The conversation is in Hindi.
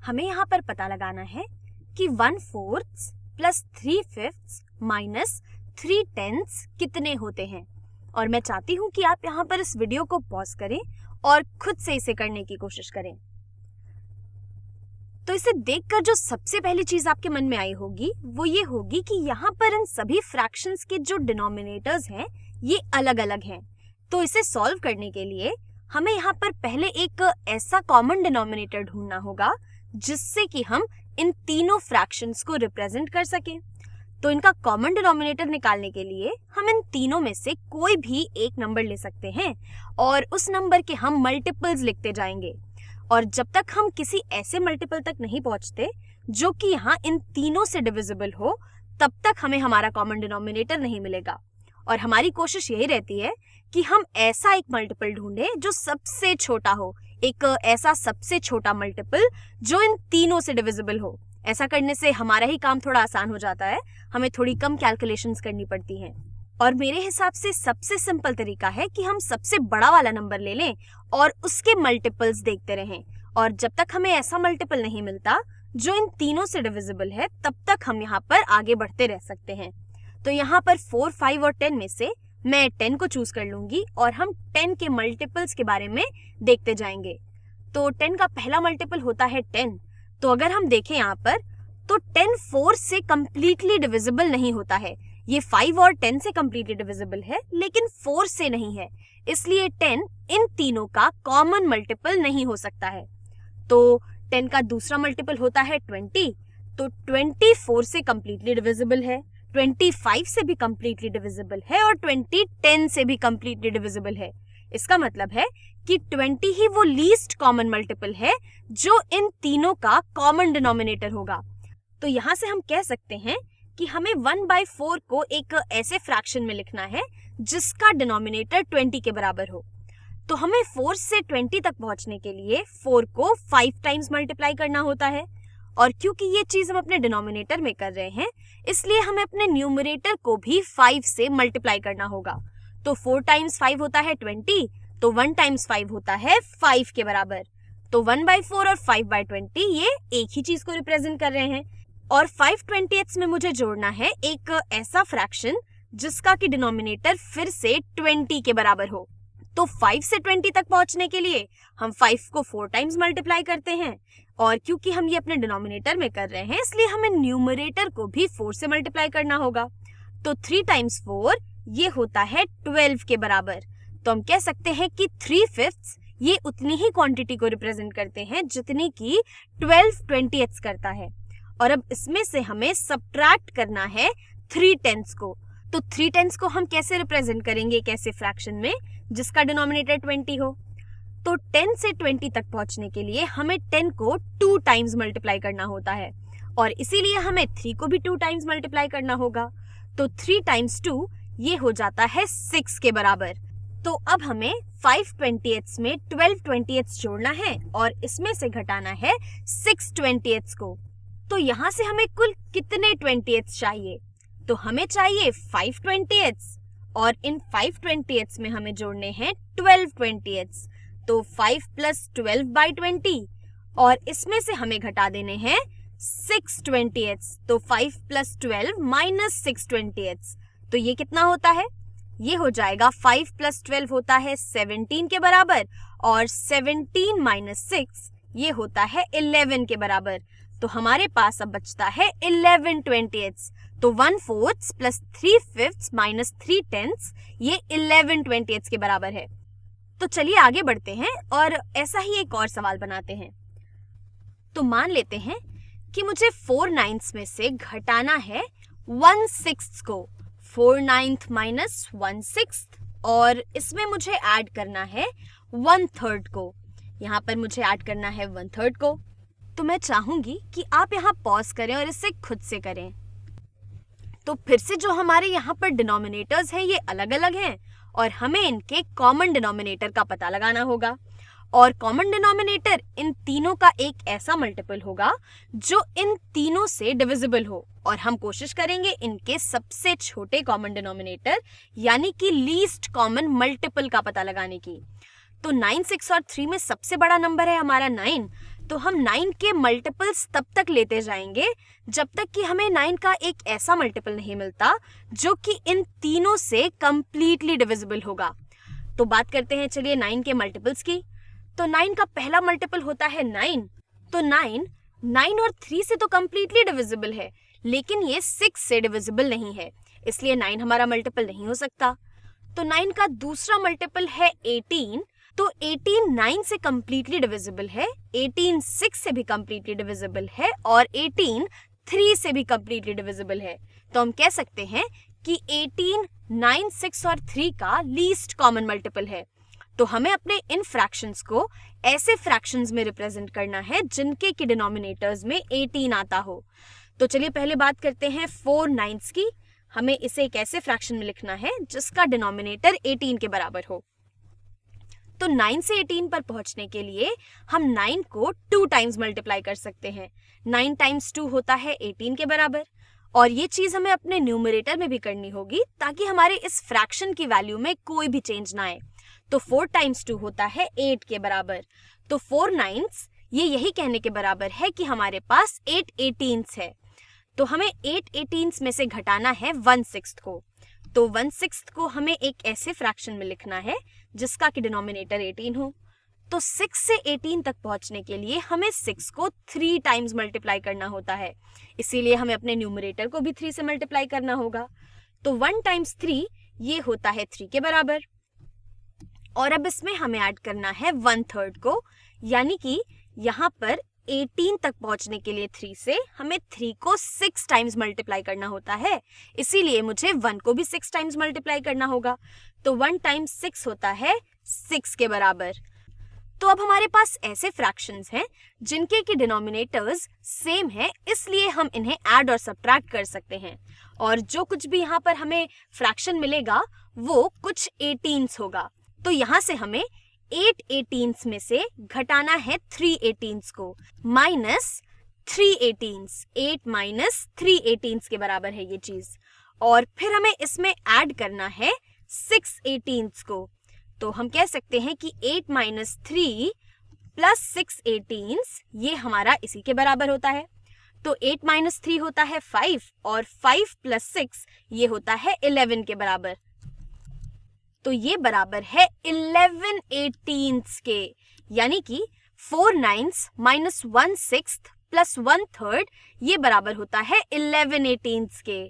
हमें यहाँ पर पता लगाना है कि 1/4 प्लस 3/5 माइनस 3/10 कितने होते हैं। और मैं चाहती हूँ कि आप यहाँ पर इस वीडियो को पॉज करें और खुद से इसे करने की कोशिश करें। तो इसे देखकर जो सबसे पहली चीज आपके मन में आई होगी वो ये होगी कि यहाँ पर इन सभी फ्रैक्शंस के जो डिनोमिनेटर्स हैं ये अलग अलग हैं। तो इसे सॉल्व करने के लिए हमें यहाँ पर पहले एक ऐसा कॉमन डिनोमिनेटर ढूंढना होगा जिससे कि हम इन तीनों फ्रैक्शंस को रिप्रेजेंट कर सकें। तो इनका कॉमन डिनोमिनेटर निकालने के लिए हम इन तीनों में से कोई भी एक नंबर ले सकते हैं और उस नंबर के हम मल्टीपल्स लिखते जाएंगे। और जब तक हम किसी ऐसे मल्टीपल तक नहीं पहुंचते जो कि यहाँ इन तीनों से डिविजिबल हो, तब तक हमें हमारा कॉमन डिनोमिनेटर नहीं मिलेगा। और हमारी कोशिश यही रहती है कि हम ऐसा एक मल्टीपल ढूंढें जो सबसे छोटा हो, एक ऐसा सबसे छोटा मल्टीपल जो इन तीनों से डिविजिबल हो। ऐसा करने से हमारा ही काम थोड़ा आसान हो जाता है, हमें थोड़ी कम कैलकुलेशंस करनी पड़ती हैं। और मेरे हिसाब से सबसे सिंपल तरीका है कि हम सबसे बड़ा वाला नंबर ले लें और उसके मल्टीपल्स देखते रहें। और जब तक हमें ऐसा मल्टीपल नहीं मिलता जो इन तीनों से डिविजिबल है, तब तक हम यहाँ पर आगे बढ़ते रह सकते हैं। तो यहाँ पर 4, 5 और 10 में से मैं 10 को चूज कर लूंगी और हम 10 के मल्टीपल्स के बारे में देखते जाएंगे। तो 10 का पहला मल्टीपल होता है 10। तो अगर हम देखें यहाँ पर तो 10 4 से कंप्लीटली डिविजिबल नहीं होता है। ये 5 और 10 से कंप्लीटली डिविजिबल है लेकिन 4 से नहीं है, इसलिए 10 इन तीनों का कॉमन मल्टीपल नहीं हो सकता है। तो 10 का दूसरा मल्टीपल होता है 20। तो 20 4 से कंप्लीटली डिविजिबल है, 25 से भी कंप्लीटली डिविजिबल है और 20 10 से भी कंप्लीटली डिविजिबल है। इसका मतलब है कि 20 ही वो लीस्ट कॉमन मल्टीपल है जो इन तीनों का कॉमन डिनोमिनेटर होगा। तो यहाँ से हम कह सकते हैं कि हमें 1/4 को एक ऐसे फ्रैक्शन में लिखना है जिसका डिनोमिनेटर 20 के बराबर हो। तो हमें 4 से 20 तक पहुंचने के लिए 4 को 5 टाइम्स मल्टीप्लाई करना होता है। और क्योंकि ये चीज हम अपने डिनोमिनेटर में कर रहे हैं, इसलिए हमें अपने न्यूमरेटर को भी 5 से मल्टीप्लाई करना होगा। तो 4 टाइम्स 5 होता है 20, तो 1 टाइम्स 5 होता है 5 के बराबर। तो 1/4 और 5/20 ये एक ही चीज को रिप्रेजेंट कर रहे हैं। और 5/20 में मुझे जोड़ना है एक ऐसा फ्रैक्शन जिसका कि डिनोमिनेटर फिर से 20 के बराबर हो। तो 5 से 20 तक पहुंचने के लिए हम 5 को 4 टाइम्स मल्टीप्लाई करते हैं और क्योंकि हम ये अपने डिनोमिनेटर में कर रहे हैं, इसलिए हमें न्यूमरेटर को भी 4 से मल्टीप्लाई करना होगा। तो 3 टाइम्स 4 ये होता है 12 के बराबर। तो हम कह सकते हैं कि 3/5 ये उतनी ही क्वांटिटी को रिप्रेजेंट करते हैं जितनी की 12/20 करता है। और अब इसमें से हमें सब्ट्रैक्ट करना है 3/10 को। तो 3/10 को हम कैसे रिप्रेजेंट करेंगे एक ऐसे फ्रैक्शन में जिसका डिनोमिनेटर 20 हो। तो 10 से 20 तक पहुंचने के लिए हमें 10 को 2 टाइम्स मल्टीप्लाई करना होता है और इसीलिए हमें 3 को भी 2 टाइम्स मल्टीप्लाई करना होगा। तो 3 टाइम्स 2 ये हो जाता है 6 के बराबर। तो अब हमें 5/20 में 12/20 जोड़ना है और इसमें से घटाना है 6/20 को। तो यहाँ से हमें कुल कितने 20th चाहिए? तो हमें चाहिए 5/20 और इन 5/20 में हमें जोड़ने हैं 12/20। तो 5 + 12/20 और इसमें से हमें घटा देने हैं 6/20। तो 5 + 12 - 6/20। तो ये कितना होता है? ये हो जाएगा 5 + 12 होता है 17 के बराबर और 17 - 6 ये होता है 11 के बराबर। तो हमारे पास अब बचता है 11/20। तो 1/4 + 3/5 - 3/10 ये 11/20 के बराबर है। तो चलिए आगे बढ़ते हैं और ऐसा ही एक और सवाल बनाते हैं। तो मान लेते हैं कि मुझे 4/9 में से घटाना है 1/6 को। 4/9 - 1/6 और इसमें मुझे ऐड करना है 1/3 को। यहाँ पर मुझे ऐड करना है 1/3 को। तो मैं चाहूंगी कि आप यहाँ पॉज करें और इसे खुद से करें। तो फिर से जो हमारे यहाँ पर डिनोमिनेटर्स हैं ये अलग अलग हैं और हमें इनके कॉमन डिनोमिनेटर का पता लगाना होगा। और कॉमन डिनोमिनेटर इन तीनों का एक ऐसा मल्टीपल होगा जो इन तीनों से डिविजिबल हो और हम कोशिश करेंगे इनके सबसे छोटे कॉमन डिनोमिनेटर यानी कि लीस्ट कॉमन मल्टीपल का पता लगाने की। तो 9, 6 और 3 में सबसे बड़ा नंबर है हमारा 9, तो हम 9 के मल्टीपल्स तब तक लेते जाएंगे जब तक कि हमें 9 का एक ऐसा मल्टीपल नहीं मिलता जो कि इन तीनों से कंप्लीटली डिविजिबल होगा। तो बात करते हैं चलिए 9 के मल्टीपल्स की। तो 9 का पहला मल्टीपल होता है 9। तो 9 और 3 से तो कंप्लीटली डिविजिबल है, लेकिन ये 6 से डिविजिबल नहीं है, इसलिए 9 हमारा मल्टीपल नहीं हो सकता। तो 9 का दूसरा मल्टीपल है 18। तो 18 9 से कंप्लीटली डिविजिबल है, 18 6 से भी कंप्लीटली डिविजिबल है और 18 3 से भी कंप्लीटली डिविजिबल है। तो हम कह सकते हैं कि 18 9 6 और 3 का लीस्ट कॉमन मल्टीपल है। तो हमें अपने इन फ्रैक्शंस को ऐसे फ्रैक्शंस में रिप्रेजेंट करना है जिनके के डिनोमिनेटर्स में 18 आता हो। तो चलिए पहले बात करते हैं 4 9s की। हमें इसे एक ऐसे फ्रैक्शन में लिखना है जिसका डिनोमिनेटर 18 के बराबर हो। तो 9 से 18 पर पहुंचने के लिए हम 9 को 2 टाइम्स मल्टीप्लाई कर सकते हैं। 9 टाइम्स 2 होता है 18 के बराबर, और ये चीज हमें अपने न्यूमरेटर में भी करनी होगी ताकि हमारे इस फ्रैक्शन की वैल्यू में कोई भी चेंज ना आए। तो 4 टाइम्स 2 होता है 8 के बराबर। तो 4 9s ये यही कहने के बराबर है कि हमारे पास 8 18s है। तो हमें 8 18s में से घटाना है 1/6 को। तो 1/6 को हमें एक ऐसे फ्रैक्शन में लिखना है जिसका कि डिनोमिनेटर 18 हो। तो 6 से 18 तक पहुंचने के लिए हमें 6 को 3 टाइम्स मल्टीप्लाई करना होता है, इसीलिए हमें अपने न्यूमरेटर को भी 3 से मल्टीप्लाई करना होगा। तो 1 टाइम्स 3 ये होता है 3 के बराबर, और अब इसमें हमें ऐड करना है 1/3 को, यानी कि यहाँ पर 18 तक पहुंचने के लिए 3 से हमें 3 को 6 टाइम्स मल्टीप्लाई करना होता है, इसीलिए मुझे 1 को भी 6 टाइम्स मल्टीप्लाई करना होगा। तो 1 टाइम्स 6 होता है 6 के बराबर। तो अब हमारे पास ऐसे फ्रैक्शंस हैं जिनके के डिनोमिनेटर्स सेम है, इसलिए हम इन्हें ऐड और सब्ट्रैक्ट कर सकते हैं, और जो कुछ भी यहाँ पर हमें फ्रैक्शन मिलेगा वो कुछ 18s होगा। तो यहाँ से हमें 8 18s में से घटाना है 3 18s को, माइनस 3 18s। 8 माइनस 3 18s के बराबर है ये चीज, और फिर हमें इसमें ऐड करना है 6 18s को। तो हम कह सकते हैं कि 8 माइनस 3 प्लस 6 18s ये हमारा इसी के बराबर होता है। तो 8 माइनस 3 होता है 5, और 5 प्लस 6 ये होता है 11 के बराबर। तो ये बराबर है 11 18s के, यानी कि 4 9s माइनस 1/6 प्लस 1/3 ये बराबर होता है 11 18s के।